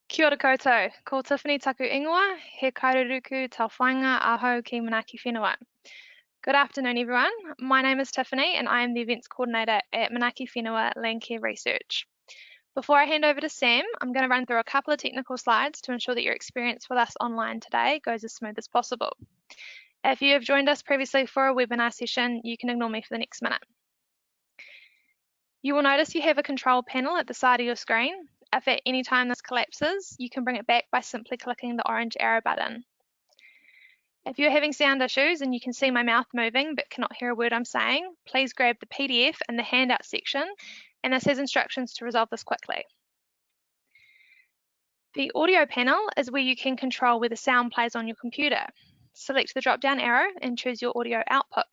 Kia ora koutou, ko Tiffany taku ingoa, he kairuruku tau whainga aho ki Manaki Whenua. Good afternoon everyone, my name is Tiffany and I am the Events Coordinator at Manaki Whenua Land Care Research. Before I hand over to Sam, I'm going to run through a couple of technical slides to ensure that your experience with us online today goes as smooth as possible. If you have joined us previously for a webinar session, you can ignore me for the next minute. You will notice you have a control panel at the side of your screen. If at any time this collapses, you can bring it back by simply clicking the orange arrow button. If you're having sound issues and you can see my mouth moving but cannot hear a word I'm saying, please grab the PDF in the handout section, and this has instructions to resolve this quickly. The audio panel is where you can control where the sound plays on your computer. Select the drop-down arrow and choose your audio output.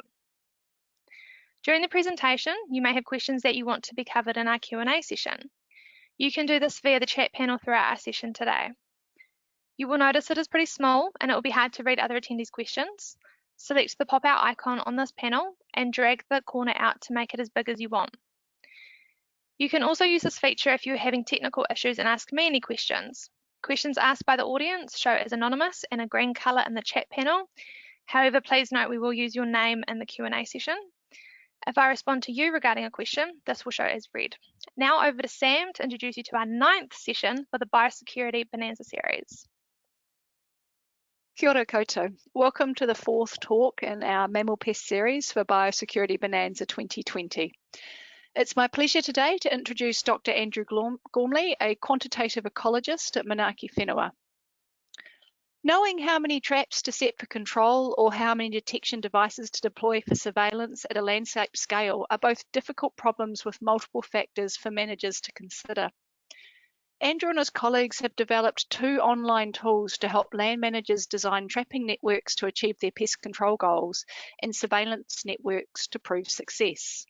During the presentation, you may have questions that you want to be covered in our Q&A session. You can do this via the chat panel throughout our session today. You will notice it is pretty small and it will be hard to read other attendees' questions. Select the pop-out icon on this panel and drag the corner out to make it as big as you want. You can also use this feature if you're having technical issues and ask me any questions. Questions asked by the audience show as anonymous and a green colour in the chat panel. However, please note we will use your name in the Q&A session. If I respond to you regarding a question, this will show as red. Now over to Sam to introduce you to our 9th session for the Biosecurity Bonanza series. Kia ora koutou. Welcome to the 4th talk in our Mammal Pest series for Biosecurity Bonanza 2020. It's my pleasure today to introduce Dr. Andrew Gormley, a quantitative ecologist at Manaki Whenua. Knowing how many traps to set for control or how many detection devices to deploy for surveillance at a landscape scale are both difficult problems with multiple factors for managers to consider. Andrew and his colleagues have developed 2 online tools to help land managers design trapping networks to achieve their pest control goals and surveillance networks to prove success.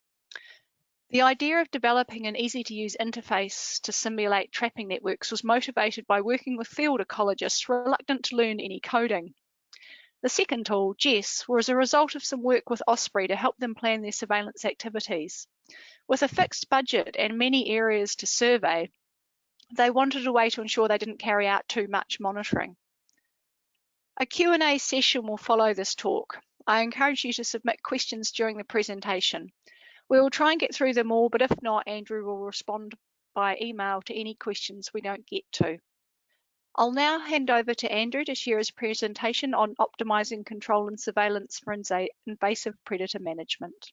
The idea of developing an easy-to-use interface to simulate trapping networks was motivated by working with field ecologists reluctant to learn any coding. The second tool, JESS, was a result of some work with Osprey to help them plan their surveillance activities. With a fixed budget and many areas to survey, they wanted a way to ensure they didn't carry out too much monitoring. A Q&A session will follow this talk. I encourage you to submit questions during the presentation. We will try and get through them all, but if not, Andrew will respond by email to any questions we don't get to. I'll now hand over to Andrew to share his presentation on optimising control and surveillance for invasive predator management.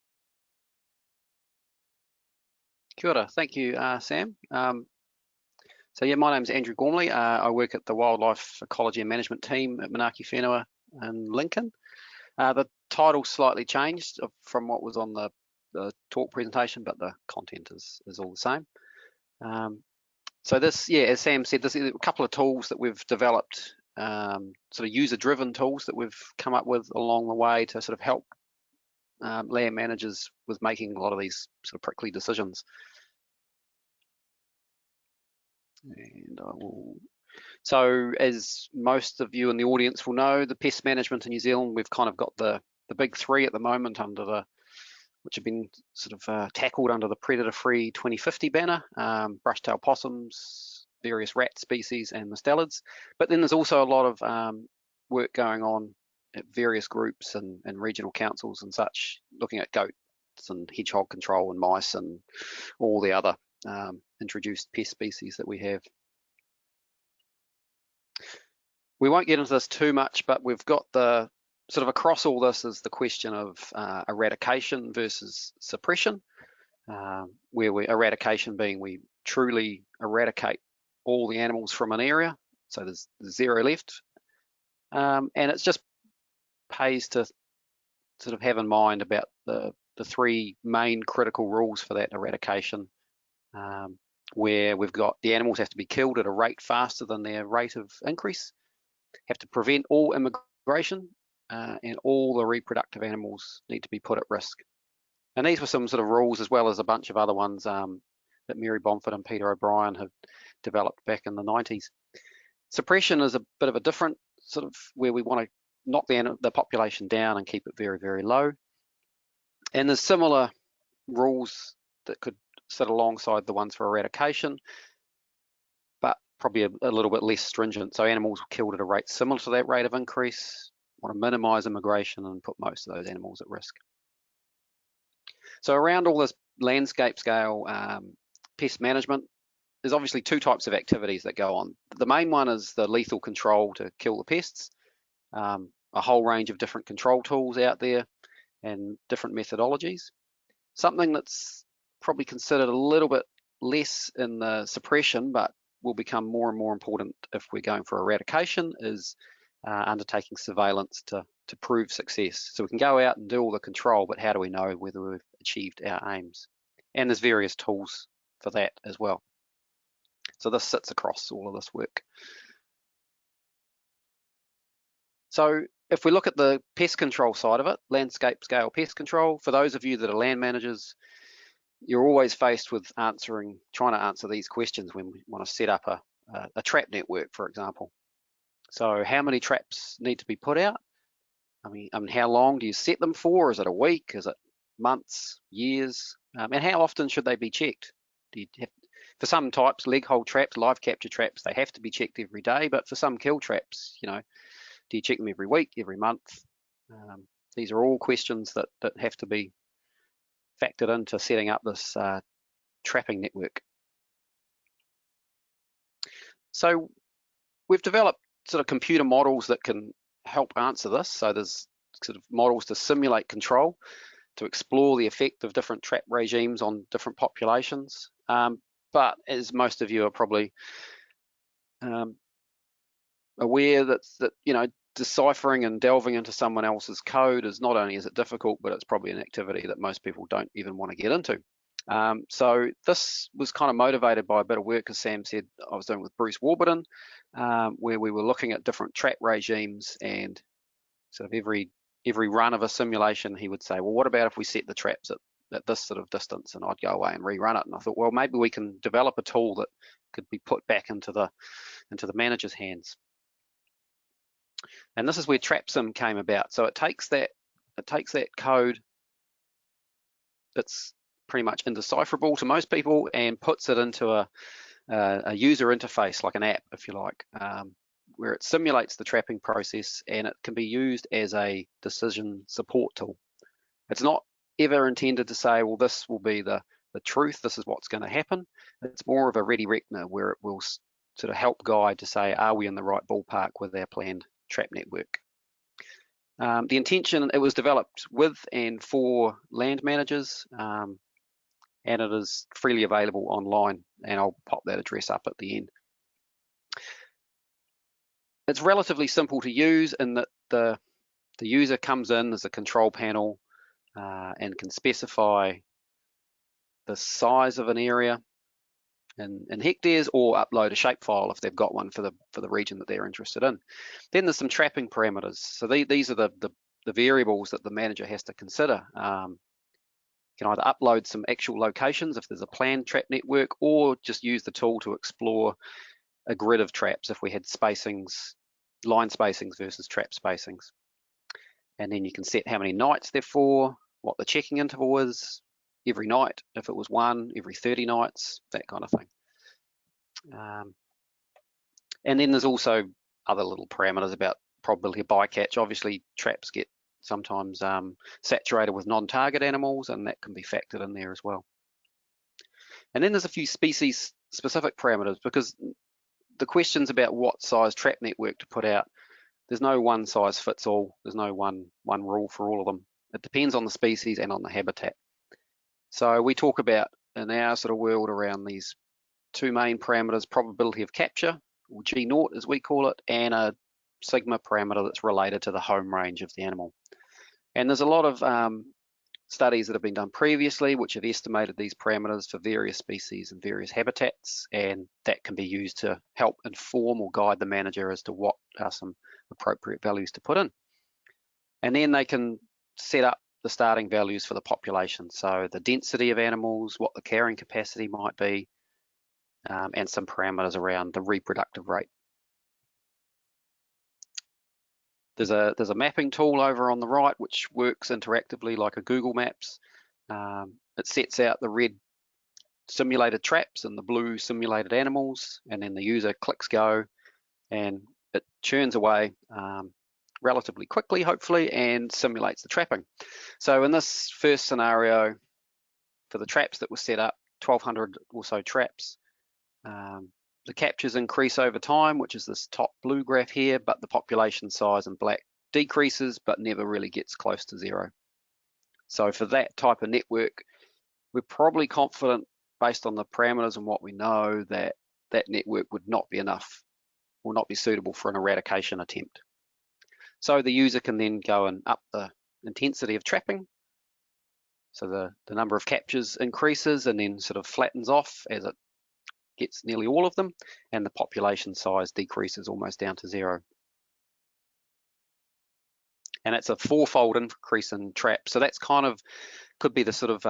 Kia ora. Thank you, Sam. So yeah, my name's Andrew Gormley. I work at the Wildlife Ecology and Management team at Manaki Whenua in Lincoln. The title slightly changed from what was on the talk presentation, but the content is all the same. So this, yeah, as Sam said, this is a couple of tools that we've developed, sort of user-driven tools that we've come up with along the way to sort of help land managers with making a lot of these sort of prickly decisions. And I will. So as most of you in the audience will know, the pest management in New Zealand, we've kind of got the big 3 at the moment under the, which have been sort of tackled under the predator-free 2050 banner, brush-tailed possums, various rat species and mustelids. But then there's also a lot of work going on at various groups and regional councils and such, looking at goats and hedgehog control and mice and all the other introduced pest species that we have. We won't get into this too much, but we've got the sort of across all this is the question of eradication versus suppression, where eradication being we truly eradicate all the animals from an area, so there's 0 left, and it just pays to sort of have in mind about the 3 main critical rules for that eradication, where we've got the animals have to be killed at a rate faster than their rate of increase, have to prevent all immigration, and all the reproductive animals need to be put at risk. And these were some sort of rules, as well as a bunch of other ones that Mary Bomford and Peter O'Brien have developed back in the 90s. Suppression is a bit of a different sort of where we want to knock the population down and keep it very, very low. And there's similar rules that could sit alongside the ones for eradication, but probably a little bit less stringent. So animals were killed at a rate similar to that rate of increase. Want to minimise immigration and put most of those animals at risk. So around all this landscape scale pest management, there's obviously two types of activities that go on. The main one is the lethal control to kill the pests. A whole range of different control tools out there and different methodologies. Something that's probably considered a little bit less in the suppression, but will become more and more important if we're going for eradication, is undertaking surveillance to prove success. So we can go out and do all the control, but how do we know whether we've achieved our aims? And there's various tools for that as well. So this sits across all of this work. So if we look at the pest control side of it, landscape scale pest control, for those of you that are land managers, you're always faced with trying to answer these questions when we want to set up a trap network, for example. So how many traps need to be put out? I mean, how long do you set them for? Is it a week? Is it months, years? And how often should they be checked? For some types, leg hold traps, live capture traps, they have to be checked every day. But for some kill traps, do you check them every week, every month? These are all questions that have to be factored into setting up this trapping network. So we've developed sort of computer models that can help answer this. So there's sort of models to simulate control, to explore the effect of different trap regimes on different populations. But as most of you are probably aware, that deciphering and delving into someone else's code is not only is it difficult, but it's probably an activity that most people don't even want to get into. So this was kind of motivated by a bit of work, as Sam said, I was doing with Bruce Warburton, where we were looking at different trap regimes, and sort of every run of a simulation, he would say, well, what about if we set the traps at this sort of distance? And I'd go away and rerun it. And I thought, well, maybe we can develop a tool that could be put back into the manager's hands. And this is where TrapSim came about. So it takes that code that's pretty much indecipherable to most people and puts it into a user interface, like an app, if you like, where it simulates the trapping process, and it can be used as a decision support tool. It's not ever intended to say, well, this will be the truth, this is what's going to happen. It's more of a ready reckoner, where it will sort of help guide to say, are we in the right ballpark with our planned trap network? The intention, it was developed with and for land managers, and it is freely available online, and I'll pop that address up at the end. It's relatively simple to use in that the user comes in, there's a control panel, and can specify the size of an area in hectares, or upload a shapefile if they've got one for the region that they're interested in. Then there's some trapping parameters. So these are the variables that the manager has to consider. You can either upload some actual locations if there's a planned trap network, or just use the tool to explore a grid of traps if we had spacings, line spacings versus trap spacings. And then you can set how many nights they're for, what the checking interval is, every night, if it was one, every 30 nights, that kind of thing. And then there's also other little parameters about probability of bycatch. Obviously, traps get sometimes saturated with non-target animals, and that can be factored in there as well. And then there's a few species-specific parameters, because the questions about what size trap network to put out, there's no one size fits all. There's no one rule for all of them. It depends on the species and on the habitat. So we talk about, in our sort of world, around these two main parameters: probability of capture, or G0 as we call it, and a sigma parameter that's related to the home range of the animal. And there's a lot of studies that have been done previously which have estimated these parameters for various species and various habitats, and that can be used to help inform or guide the manager as to what are some appropriate values to put in. And then they can set up the starting values for the population, so the density of animals, what the carrying capacity might be, and some parameters around the reproductive rate. There's a mapping tool over on the right which works interactively like a Google Maps. It sets out the red simulated traps and the blue simulated animals, and then the user clicks go and it churns away relatively quickly, hopefully, and simulates the trapping. So in this first scenario, for the traps that were set up, 1,200 or so traps, the captures increase over time, which is this top blue graph here, but the population size in black decreases, but never really gets close to zero. So for that type of network, we're probably confident, based on the parameters and what we know, that that network would not be enough, will not be suitable for an eradication attempt. So the user can then go and up the intensity of trapping. So the number of captures increases and then sort of flattens off as it gets nearly all of them, and the population size decreases almost down to zero. And it's a 4-fold increase in traps. So that's kind of, could be the sort of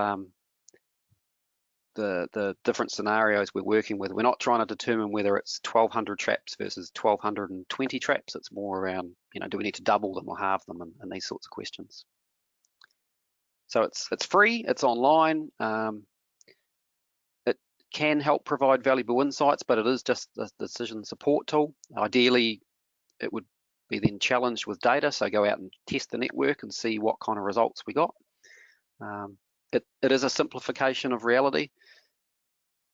the different scenarios we're working with. We're not trying to determine whether it's 1,200 traps versus 1,220 traps. It's more around, do we need to double them or halve them, and these sorts of questions. So it's free, it's online. It can help provide valuable insights, but it is just a decision support tool. Ideally, it would be then challenged with data, so go out and test the network and see what kind of results we got. It is a simplification of reality,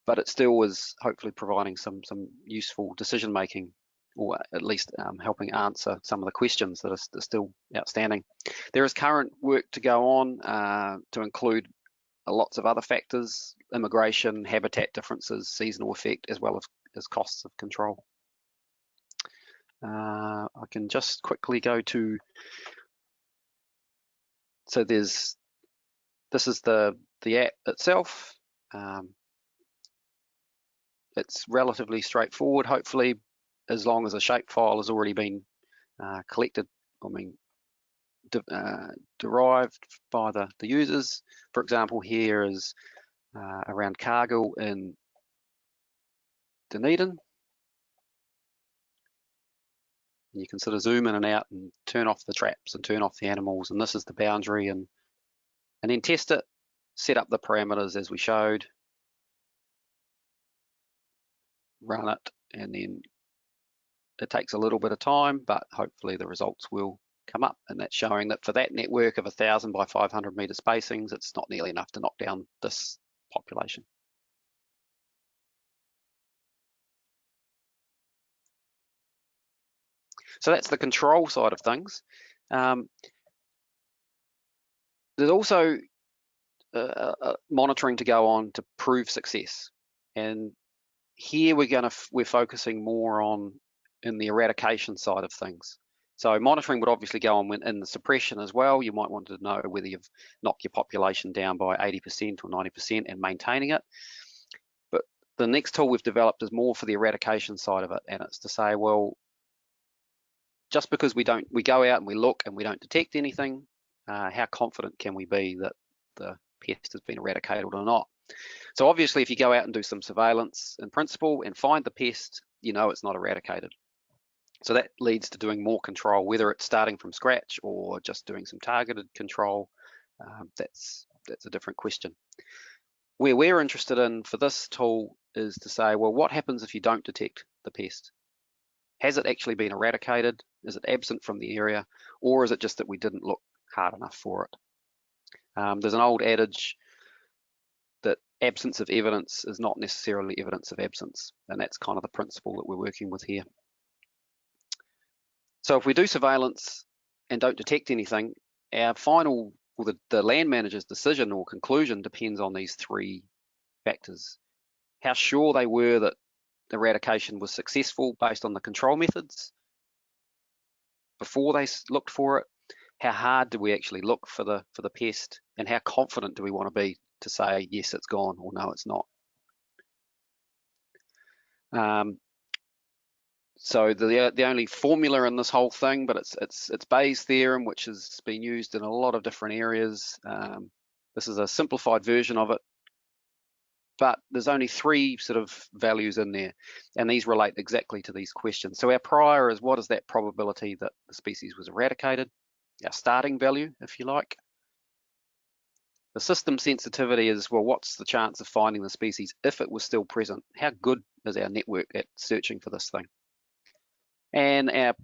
but it still is hopefully providing some useful decision making, or at least helping answer some of the questions that are still outstanding. There is current work to go on to include lots of other factors: immigration, habitat differences, seasonal effect, as well as costs of control. I can just quickly go to, so this is the app itself. It's relatively straightforward, hopefully, as long as a shapefile has already been collected, derived by the users. For example, here is around Cargill in Dunedin. You can sort of zoom in and out and turn off the traps and turn off the animals, and this is the boundary, and then test it, set up the parameters as we showed, run it, and then it takes a little bit of time, but hopefully the results will come up, and that's showing that for that network of 1,000 by 500 meter spacings, it's not nearly enough to knock down this population. So that's the control side of things. There's also monitoring to go on to prove success, and here we're focusing more on in the eradication side of things. So monitoring would obviously go on in the suppression as well. You might want to know whether you've knocked your population down by 80% or 90% and maintaining it. But the next tool we've developed is more for the eradication side of it, and it's to say, well, just because we go out and we look and we don't detect anything, how confident can we be that the pest has been eradicated or not? So obviously, if you go out and do some surveillance in principle and find the pest, it's not eradicated. So that leads to doing more control, whether it's starting from scratch or just doing some targeted control. That's a different question. Where we're interested in for this tool is to say, well, what happens if you don't detect the pest? Has it actually been eradicated? Is it absent from the area? Or is it just that we didn't look hard enough for it? There's an old adage that absence of evidence is not necessarily evidence of absence, and that's kind of the principle that we're working with here. So if we do surveillance and don't detect anything, our final, or the land manager's decision or conclusion depends on these three factors: how sure they were that eradication was successful based on the control methods before they looked for it, how hard do we actually look for the pest, and how confident do we want to be to say yes, it's gone, or no, it's not. So the only formula in this whole thing, but it's Bayes' theorem, which has been used in a lot of different areas. This is a simplified version of it, but there's only three sort of values in there, and these relate exactly to these questions. So our prior is, what is that probability that the species was eradicated? Our starting value, if you like. The system sensitivity is, well, what's the chance of finding the species if it was still present? How good is our network at searching for this thing? And our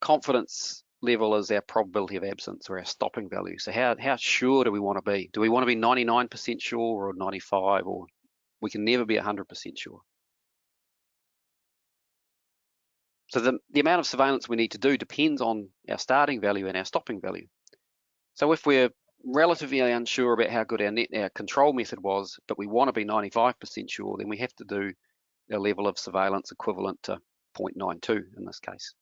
confidence level is our probability of absence, or our stopping value. So how sure do we want to be? Do we want to be 99% sure, or 95, or we can never be 100% sure? So the amount of surveillance we need to do depends on our starting value and our stopping value. So if we're relatively unsure about how good our control method was, but we want to be 95% sure, then we have to do a level of surveillance equivalent to 0.92 in this case.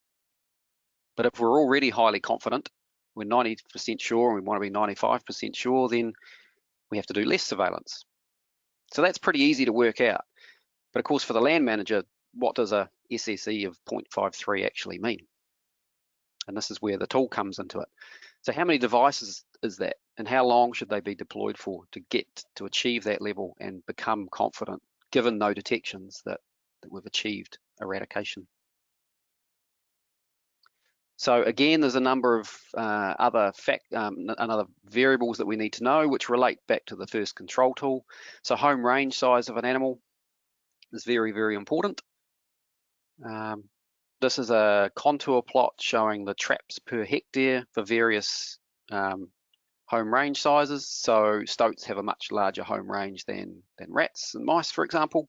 But if we're already highly confident, we're 90% sure, and we want to be 95% sure, then we have to do less surveillance. So that's pretty easy to work out. But of course, for the land manager, what does a SSE of 0.53 actually mean? And this is where the tool comes into it. So how many devices is that, and how long should they be deployed for to achieve that level and become confident, given no detections, that we've achieved eradication? So again, there's a number of other variables that we need to know, which relate back to the first control tool. So home range size of an animal is very, very important. This is a contour plot showing the traps per hectare for various home range sizes. So stoats have a much larger home range than rats and mice, for example.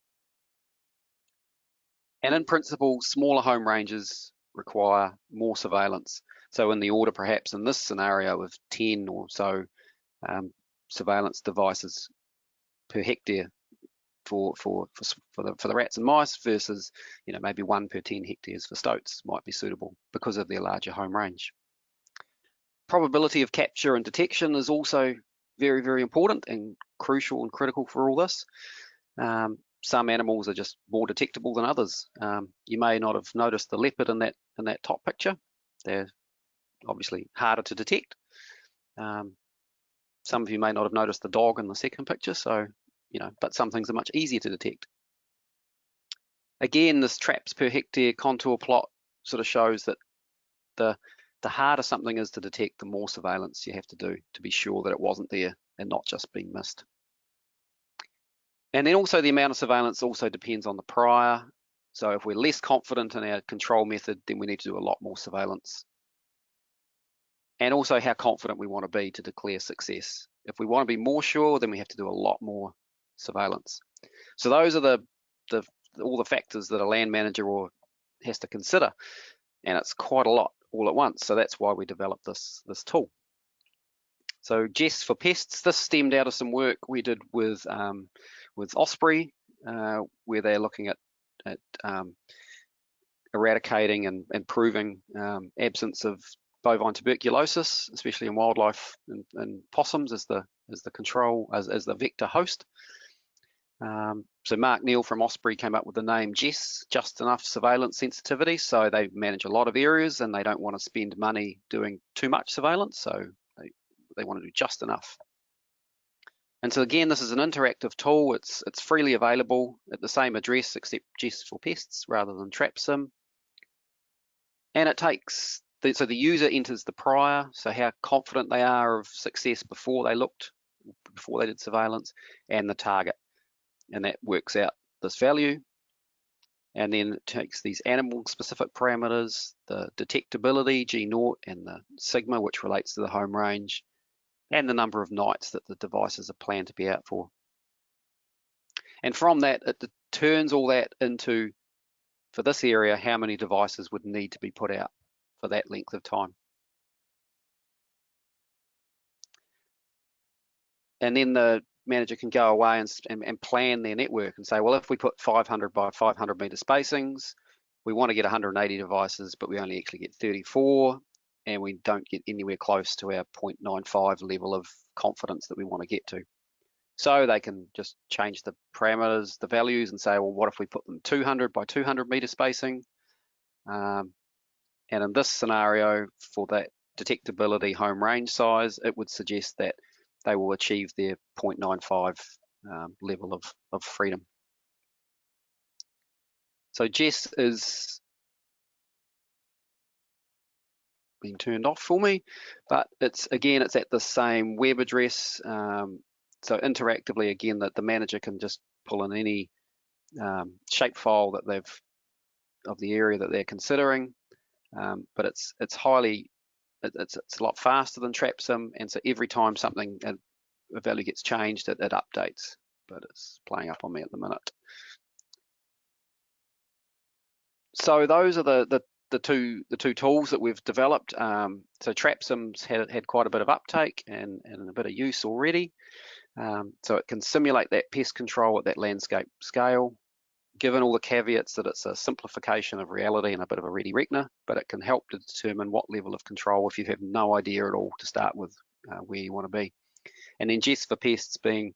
And in principle, smaller home ranges require more surveillance. So in the order, perhaps in this scenario, of 10 or so surveillance devices per hectare for the rats and mice, versus maybe 1 per 10 hectares for stoats might be suitable because of their larger home range. Probability of capture and detection is also very, very important and crucial and critical for all this. Some animals are just more detectable than others. You may not have noticed the leopard in that top picture. They're obviously harder to detect. Some of you may not have noticed the dog in the second picture, so but some things are much easier to detect. Again, this traps per hectare contour plot sort of shows that the harder something is to detect, the more surveillance you have to do to be sure that it wasn't there and not just being missed. And then also the amount of surveillance also depends on the prior. So if we're less confident in our control method, then we need to do a lot more surveillance. And also how confident we want to be to declare success. If we want to be more sure, then we have to do a lot more surveillance. So those are all the factors that a land manager has to consider, and it's quite a lot all at once. So that's why we developed this tool. So JESS4Pests, this stemmed out of some work we did with Osprey, where they're looking at eradicating and proving absence of bovine tuberculosis, especially in wildlife and possums as the control, as the vector host. So Mark Neal from Osprey came up with the name JESS, just enough surveillance sensitivity. So they manage a lot of areas and they don't want to spend money doing too much surveillance. So they want to do just enough. And so again, this is an interactive tool. It's freely available at the same address, except JESS4Pests rather than TrapSim. And it takes, so the user enters the prior, so how confident they are of success before they did surveillance, and the target. And that works out this value. And then it takes these animal specific parameters, the detectability, G0, and the sigma, which relates to the home range, and the number of nights that the devices are planned to be out for. And from that, it turns all that into, for this area, how many devices would need to be put out for that length of time. And then the manager can go away and plan their network and say, well, if we put 500 by 500 meter spacings, we want to get 180 devices, but we only actually get 34, and we don't get anywhere close to our 0.95 level of confidence that we want to get to. So they can just change the parameters, the values, and say, well, what if we put them 200 by 200 meter spacing? And in this scenario, for that detectability home range size, it would suggest that they will achieve their 0.95 level of freedom. So JESS is being turned off for me, but it's at the same web address. so interactively, again, that the manager can just pull in any shapefile that they've of the area that they're considering, but it's a lot faster than TrapSim, and so every time something a value gets changed, it updates. But it's playing up on me at the minute. So those are the two tools that we've developed. So TrapSim's had quite a bit of uptake and a bit of use already. So it can simulate that pest control at that landscape scale, given all the caveats that it's a simplification of reality and a bit of a ready reckoner, but it can help to determine what level of control if you have no idea at all to start with where you want to be. And then JESS4Pests being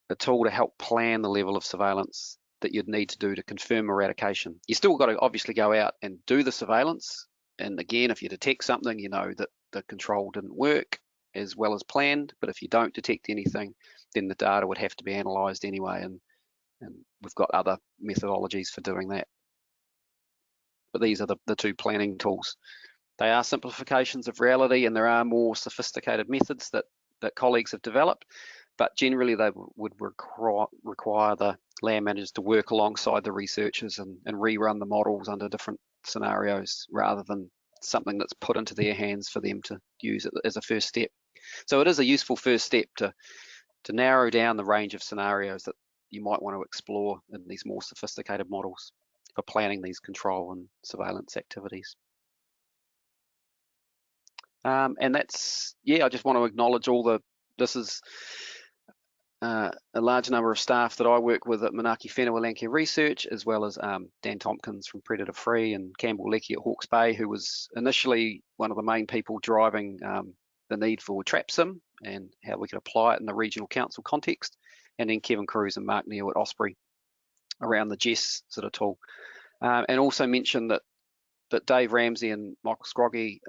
a tool to help plan the level of surveillance that you'd need to do to confirm eradication. You still got to obviously go out and do the surveillance. And again, if you detect something, you know that the control didn't work as well as planned. But if you don't detect anything, then the data would have to be analysed anyway. And we've got other methodologies for doing that. But these are the two planning tools. They are simplifications of reality, and there are more sophisticated methods that colleagues have developed. But generally, they would require the land managers to work alongside the researchers and rerun the models under different scenarios rather than something that's put into their hands for them to use it as a first step. So it is a useful first step to narrow down the range of scenarios that you might want to explore in these more sophisticated models for planning these control and surveillance activities. And that's, yeah, I just want to acknowledge this is a large number of staff that I work with at Manaaki Whenua Landcare Research, as well as Dan Tompkins from Predator Free and Campbell Leckie at Hawke's Bay, who was initially one of the main people driving the need for TrapSim and how we could apply it in the regional council context, and then Kevin Cruz and Mark Neal at Osprey around the JESS sort of tool. And also mention that Dave Ramsey and Michael Scroggy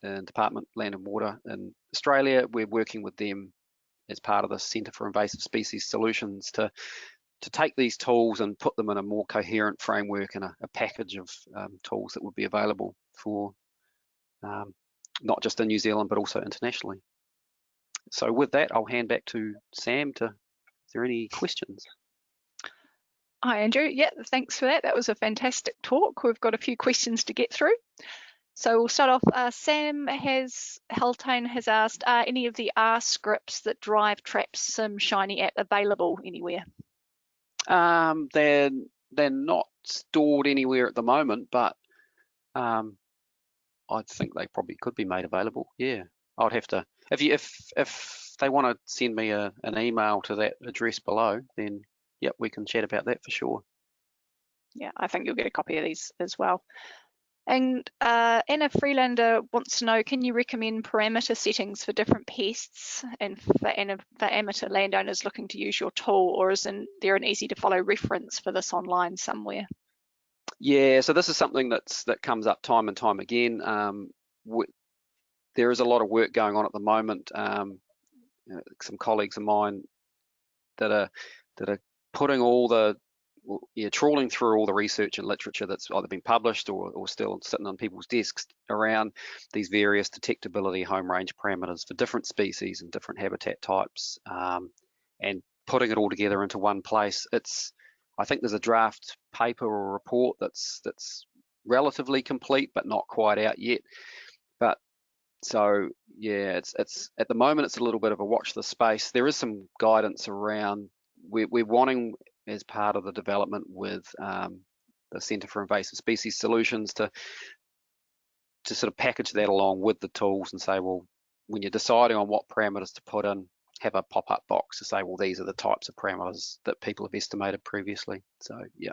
in Department Land and Water in Australia, we're working with them as part of the Centre for Invasive Species Solutions to take these tools and put them in a more coherent framework and a package of tools that would be available for not just in New Zealand, but also internationally. So with that, I'll hand back to Sam is there any questions? Hi, Andrew. Yeah, thanks for that. That was a fantastic talk. We've got a few questions to get through. So we'll start off. Sam Heltane has asked, are any of the R scripts that drive TrapSim Shiny app available anywhere? They're not stored anywhere at the moment, but I think they probably could be made available. Yeah, I'd have to. If they want to send me an email to that address below, then yep, we can chat about that for sure. Yeah, I think you'll get a copy of these as well. And Anna Freelander wants to know, can you recommend parameter settings for different pests and for amateur landowners looking to use your tool, or is there an easy to follow reference for this online somewhere? Yeah, so this is something that comes up time and time again. There is a lot of work going on at the moment. Some colleagues of mine that are putting trawling through all the research and literature that's either been published or still sitting on people's desks around these various detectability home range parameters for different species and different habitat types, and putting it all together into one place. I think there's a draft paper or report that's relatively complete but not quite out yet. But so yeah, it's at the moment it's a little bit of a watch this space. There is some guidance around. We're wanting, as part of the development with the Centre for Invasive Species Solutions, to sort of package that along with the tools and say, well, when you're deciding on what parameters to put in, have a pop-up box to say, well, these are the types of parameters that people have estimated previously. So yeah,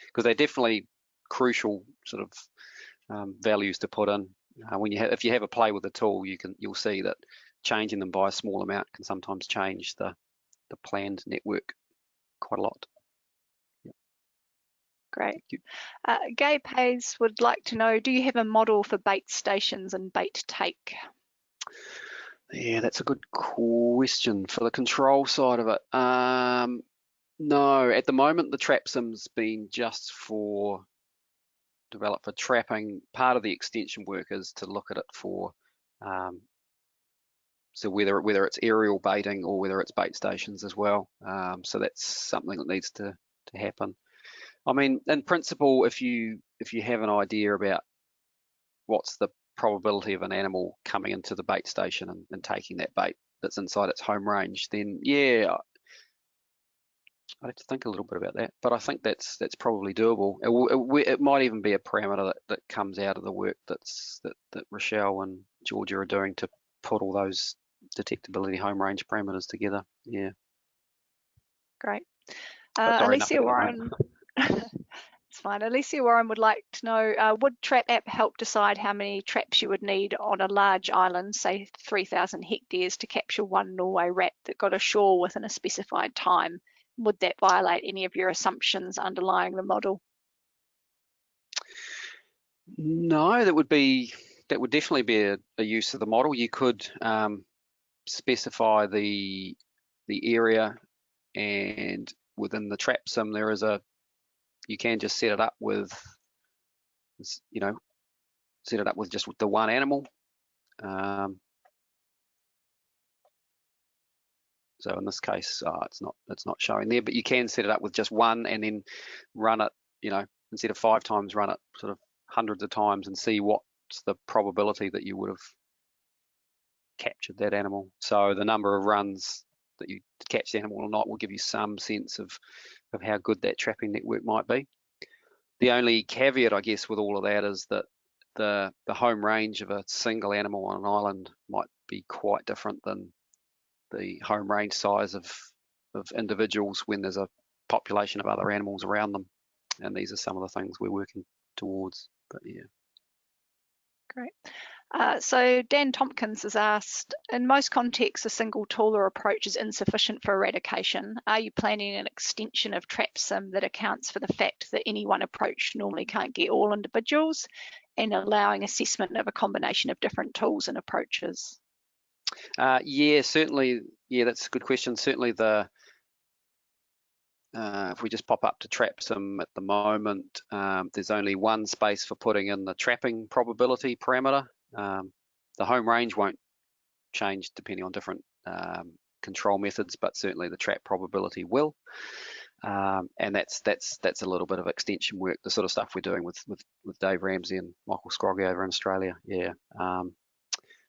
because they're definitely crucial sort of values to put in. If you have a play with the tool, you'll see that changing them by a small amount can sometimes change the planned network quite a lot. Yeah. Great. Gabe Hayes would like to know, do you have a model for bait stations and bait take? Yeah, that's a good question. For the control side of it, no, at the moment the TrapSim's been just developed for trapping. Part of the extension work is to look at it for So whether it's aerial baiting or whether it's bait stations as well. So that's something that needs to happen. I mean, in principle, if you have an idea about what's the probability of an animal coming into the bait station and taking that bait that's inside its home range, then yeah, I'd have to think a little bit about that, but I think that's probably doable. It might even be a parameter that comes out of the work that Rochelle and Georgia are doing to put all those detectability home range parameters together. Yeah. Great. Sorry, Alicia Warren. It's fine. Alicia Warren would like to know, would Trap app help decide how many traps you would need on a large island, say 3,000 hectares, to capture one Norway rat that got ashore within a specified time? Would that violate any of your assumptions underlying the model? No, that would definitely be a use of the model. You could specify the area, and within the TrapSim there is you can just set it up with, you know, set it up with just the one animal. So in this case, it's not showing there, but you can set it up with just one and then run it, you know, instead of 5 times, run it sort of hundreds of times and see what's the probability that you would have captured that animal. So the number of runs that you catch the animal or not will give you some sense of how good that trapping network might be. The only caveat, I guess, with all of that is that the home range of a single animal on an island might be quite different than the home range size of individuals when there's a population of other animals around them. And these are some of the things we're working towards. But yeah. Great. So Dan Tompkins has asked, in most contexts, a single tool or approach is insufficient for eradication. Are you planning an extension of TrapSim that accounts for the fact that any one approach normally can't get all individuals, and allowing assessment of a combination of different tools and approaches? Yeah, certainly. Yeah, that's a good question. Certainly if we just pop up to TrapSim at the moment, there's only one space for putting in the trapping probability parameter. The home range won't change depending on different control methods, but certainly the trap probability will. And that's a little bit of extension work, the sort of stuff we're doing with Dave Ramsey and Michael Scroggy over in Australia. Yeah.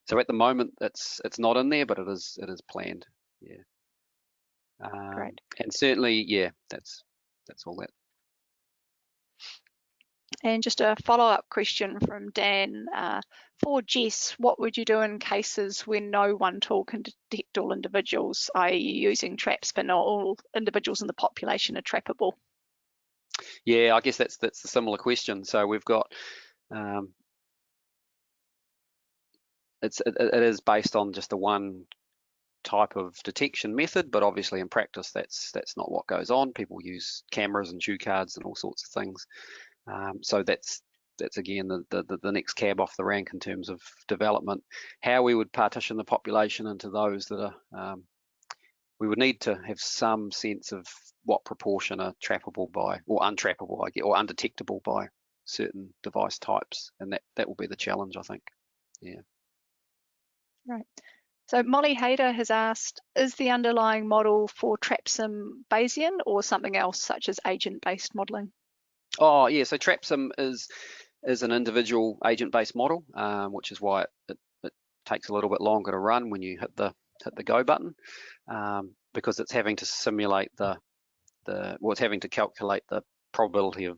So at the moment, it's not in there, but it is planned. Yeah. Great. And certainly, yeah, that's all that. And just a follow-up question from Dan. For JESS, what would you do in cases when no one tool can detect all individuals, i.e. using traps but not all individuals in the population are trappable? Yeah, I guess that's a similar question. So we've got, it is based on just the one type of detection method, but obviously in practice that's not what goes on. People use cameras and shoe cards and all sorts of things. So that's again the next cab off the rank in terms of development. How we would partition the population into those that are, we would need to have some sense of what proportion are trappable by, or untrappable, I guess, or undetectable by certain device types, and that will be the challenge, I think. Yeah. Right. So Molly Hayder has asked, is the underlying model for TrapSim Bayesian or something else such as agent-based modelling? Oh yeah, so TrapSim is an individual agent-based model, which is why it takes a little bit longer to run when you hit the go button, because it's having to simulate it's having to calculate the probability of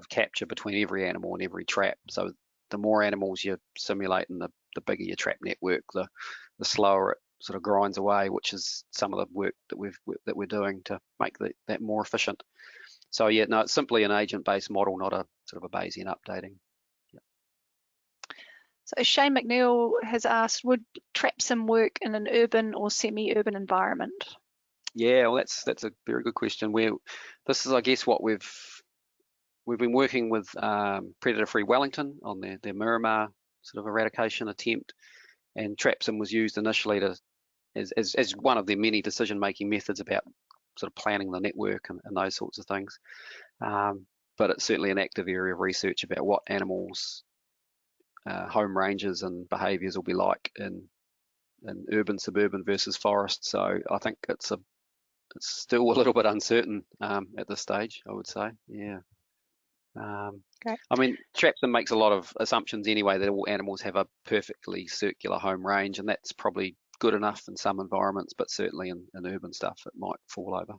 capture between every animal and every trap. So the more animals you simulate and the bigger your trap network, the slower it sort of grinds away, which is some of the work that we're doing to make that more efficient. So yeah, no, it's simply an agent-based model, not a sort of a Bayesian updating. Yeah. So Shane McNeil has asked, would TrapSim work in an urban or semi-urban environment? Yeah, well, that's a very good question. This is, I guess, what we've been working with Predator-Free Wellington on their Miramar sort of eradication attempt, and TrapSim was used initially as one of their many decision-making methods about sort of planning the network and those sorts of things. But it's certainly an active area of research about what animals' home ranges and behaviours will be like in urban, suburban versus forest. So I think it's still a little bit uncertain at this stage, I would say. Yeah. Great. I mean, TrapSim makes a lot of assumptions anyway that all animals have a perfectly circular home range, and that's probably good enough in some environments, but certainly in urban stuff it might fall over.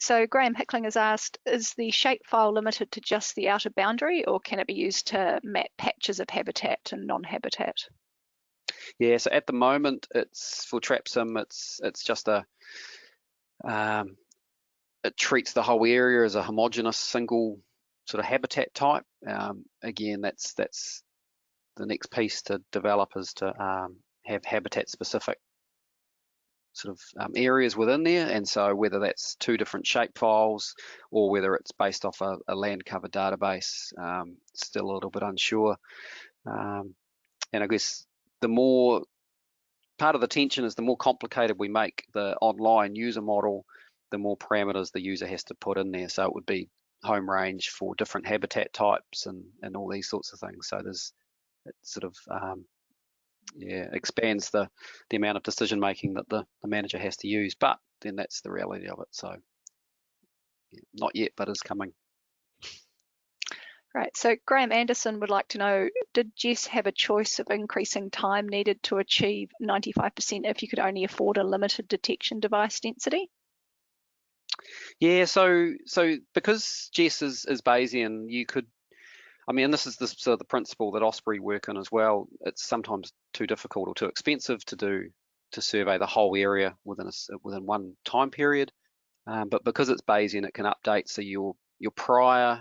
So Graham Hickling has asked, is the shapefile limited to just the outer boundary, or can it be used to map patches of habitat and non-habitat? Yeah, so at the moment, it's for TrapSim, it's just it treats the whole area as a homogeneous single sort of habitat type. Again, that's the next piece to develop, is to have habitat specific sort of areas within there, and so whether that's 2 different shapefiles or whether it's based off a land cover database, still a little bit unsure. And I guess the more part of the tension is the more complicated we make the online user model, the more parameters the user has to put in there. So it would be home range for different habitat types and all these sorts of things. So it sort of expands the amount of decision making that the manager has to use, but then that's the reality of it. So not yet, but is coming. Right, so Graham Anderson would like to know, did JESS have a choice of increasing time needed to achieve 95% if you could only afford a limited detection device density? Yeah, so because JESS is Bayesian, you could, I mean, this is the sort of the principle that Osprey work on as well. It's sometimes too difficult or too expensive to survey the whole area within one time period. But because it's Bayesian, it can update. So your prior,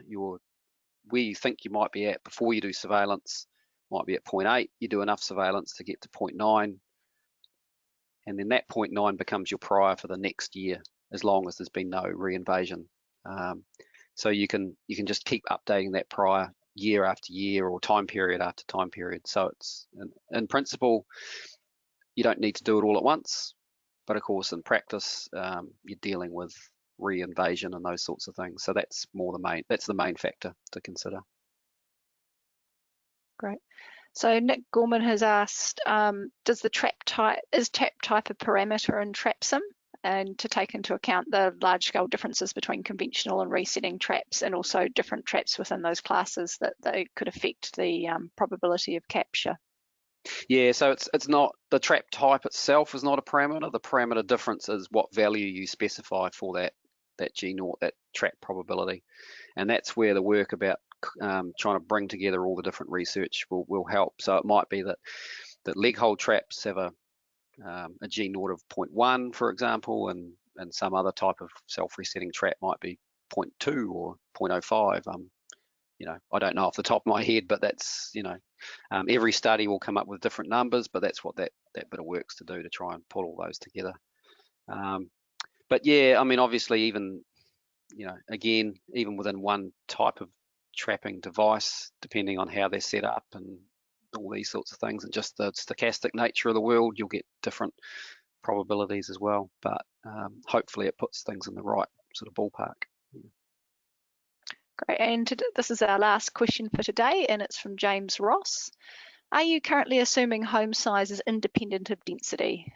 where you think you might be at before you do surveillance might be at 0.8. You do enough surveillance to get to 0.9, and then that 0.9 becomes your prior for the next year, as long as there's been no reinvasion. So you can just keep updating that prior year after year or time period after time period. So it's in principle, you don't need to do it all at once, but of course in practice you're dealing with reinvasion and those sorts of things. So that's the main factor to consider. Great. So Nick Gorman has asked, is trap type a parameter in TrapSim, and to take into account the large-scale differences between conventional and resetting traps, and also different traps within those classes that they could affect the probability of capture? Yeah, so it's not, the trap type itself is not a parameter. The parameter difference is what value you specify for that G0, that trap probability, and that's where the work about trying to bring together all the different research will help. So it might be that leg hole traps have a G0 of 0.1, for example, and some other type of self-resetting trap might be 0.2 or 0.05. I don't know off the top of my head, but that's, every study will come up with different numbers, but that's what that bit of work's to do, to try and pull all those together. But yeah, I mean, obviously, even, again, even within one type of trapping device, depending on how they're set up and all these sorts of things, and just the stochastic nature of the world, you'll get different probabilities as well. But hopefully it puts things in the right sort of ballpark. Great, and this is our last question for today, and it's from James Ross. Are you currently assuming home size is independent of density,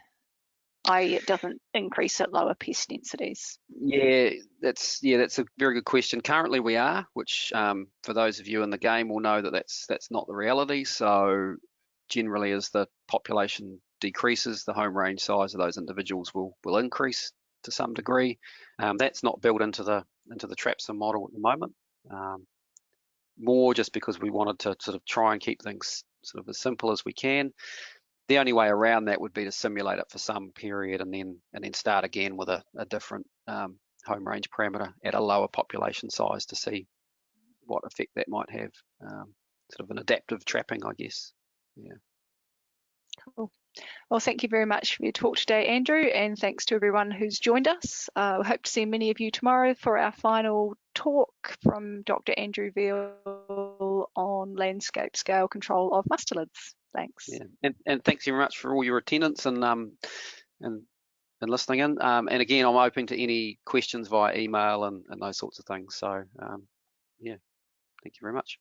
i.e. it doesn't increase at lower pest densities? Yeah, that's a very good question. Currently we are, which for those of you in the game will know that's not the reality. So generally, as the population decreases, the home range size of those individuals will increase to some degree. That's not built into the TrapSim model at the moment. More just because we wanted to sort of try and keep things sort of as simple as we can. The only way around that would be to simulate it for some period and then start again with a different home range parameter at a lower population size to see what effect that might have. Sort of an adaptive trapping, I guess. Yeah. Cool. Well, thank you very much for your talk today, Andrew, and thanks to everyone who's joined us. We hope to see many of you tomorrow for our final talk from Dr. Andrew Veal on landscape scale control of mustelids. Thanks. Yeah, and thanks very much for all your attendance and listening in. And again, I'm open to any questions via email and those sorts of things. So yeah, thank you very much.